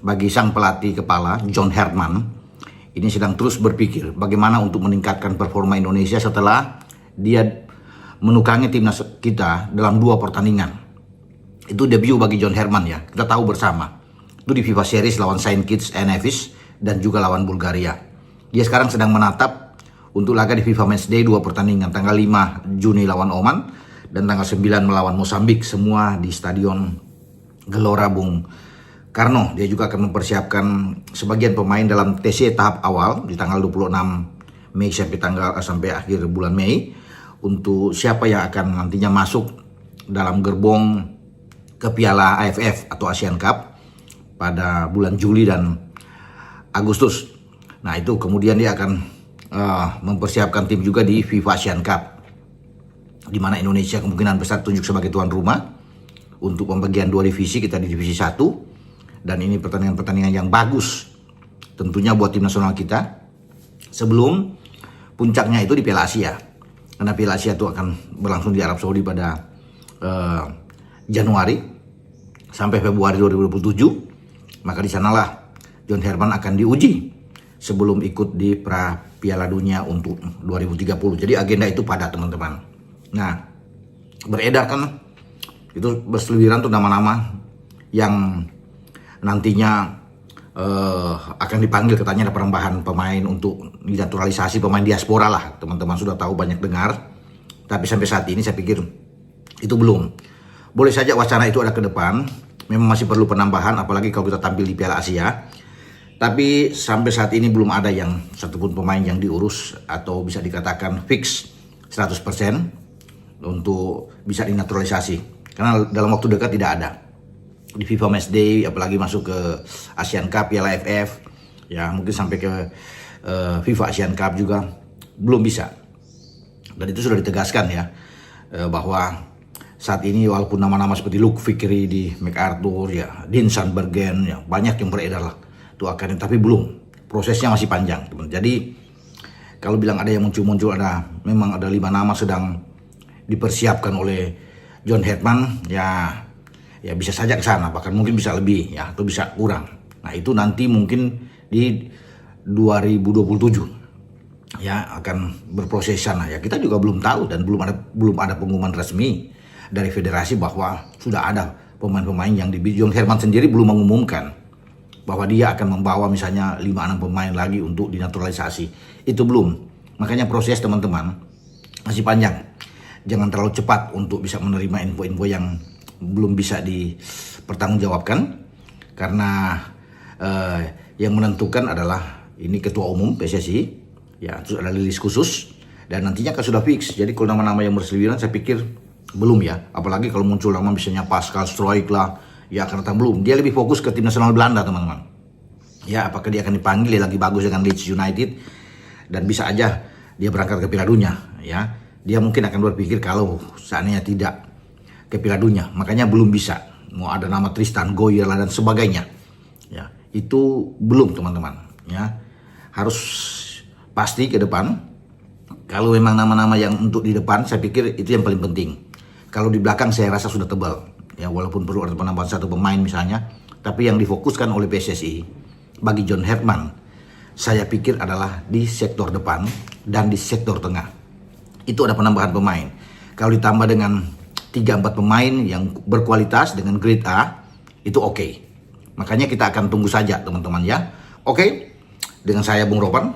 bagi sang pelatih kepala John Herdman ini sedang terus berpikir bagaimana untuk meningkatkan performa Indonesia setelah dia menukangi timnas kita dalam 2 pertandingan. Itu debut bagi John Herdman ya, kita tahu bersama. Itu di FIFA Series lawan Saint Kitts and Nevis dan juga lawan Bulgaria. Dia sekarang sedang menatap untuk laga di FIFA Matchday 2 pertandingan, tanggal 5 Juni lawan Oman dan tanggal 9 melawan Mosambik, semua di Stadion Gelora Bung Karno. Dia juga akan mempersiapkan sebagian pemain dalam TC tahap awal di tanggal 26 Mei sampai akhir bulan Mei untuk siapa yang akan nantinya masuk dalam gerbong ke Piala AFF atau Asian Cup pada bulan Juli dan Agustus. Nah itu kemudian dia akan mempersiapkan tim juga di FIFA Asian Cup, di mana Indonesia kemungkinan besar tunjuk sebagai tuan rumah untuk pembagian 2 divisi, kita di divisi 1. Dan ini pertandingan-pertandingan yang bagus tentunya buat tim nasional kita sebelum puncaknya itu di Piala Asia. Karena Piala Asia itu akan berlangsung di Arab Saudi pada Januari sampai Februari 2027. Maka di sanalah John Herdman akan diuji sebelum ikut di Piala Dunia untuk 2030. Jadi agenda itu padat teman-teman. Nah, beredar kan itu berseliweran tuh nama-nama yang nantinya akan dipanggil, katanya ada penambahan pemain untuk dinaturalisasi, pemain diaspora lah, teman-teman sudah tahu, banyak dengar. Tapi sampai saat ini saya pikir itu belum. Boleh saja wacana itu ada ke depan, memang masih perlu penambahan, apalagi kalau kita tampil di Piala Asia. Tapi sampai saat ini belum ada yang satupun pemain yang diurus atau bisa dikatakan fix 100% untuk bisa dinaturalisasi. Karena dalam waktu dekat tidak ada. Di FIFA Matchday, apalagi masuk ke Asian Cup, Piala AFF, ya mungkin sampai ke FIFA Asian Cup juga belum bisa. Dan itu sudah ditegaskan ya, bahwa saat ini walaupun nama-nama seperti Luke Fikri di MacArthur, ya Dean Sandbergen, ya banyak yang beredar lah itu akan, tapi belum, prosesnya masih panjang teman. Jadi kalau bilang ada yang muncul-muncul, memang ada 5 nama sedang dipersiapkan oleh John Herdman, ya bisa saja ke sana, bahkan mungkin bisa lebih ya, atau bisa kurang. Nah itu nanti mungkin di 2027 ya akan berproses sana ya. Kita juga belum tahu dan belum ada pengumuman resmi dari federasi bahwa sudah ada pemain-pemain yang John Herdman sendiri belum mengumumkan bahwa dia akan membawa misalnya 5-6 pemain lagi untuk dinaturalisasi. Itu belum. Makanya proses teman-teman masih panjang. Jangan terlalu cepat untuk bisa menerima info-info yang belum bisa dipertanggungjawabkan, karena yang menentukan adalah ini ketua umum PSSI ya, terus ada rilis khusus dan nantinya kan sudah fix. Jadi kalau nama-nama yang berseliweran saya pikir belum ya, apalagi kalau muncul nama misalnya Pascal Struijk lah ya, akan datang belum. Dia lebih fokus ke tim nasional Belanda teman-teman ya, apakah dia akan dipanggil, dia lagi bagus dengan Leeds United dan bisa aja dia berangkat ke Piala Dunia ya. Dia mungkin akan berpikir kalau seandainya tidak ke Piala Dunia, makanya belum bisa. Mau ada nama Tristan Goyer dan sebagainya ya, itu belum teman-teman ya. Harus pasti ke depan. Kalau memang nama-nama yang untuk di depan, saya pikir itu yang paling penting. Kalau di belakang saya rasa sudah tebal ya, walaupun perlu ada penambahan 1 pemain misalnya, tapi yang difokuskan oleh PSSI bagi John Herdman saya pikir adalah di sektor depan dan di sektor tengah. Itu ada penambahan pemain. Kalau ditambah dengan 3-4 pemain yang berkualitas dengan grade A, itu oke. Makanya kita akan tunggu saja teman-teman ya. Oke, dengan saya Bung Ropan.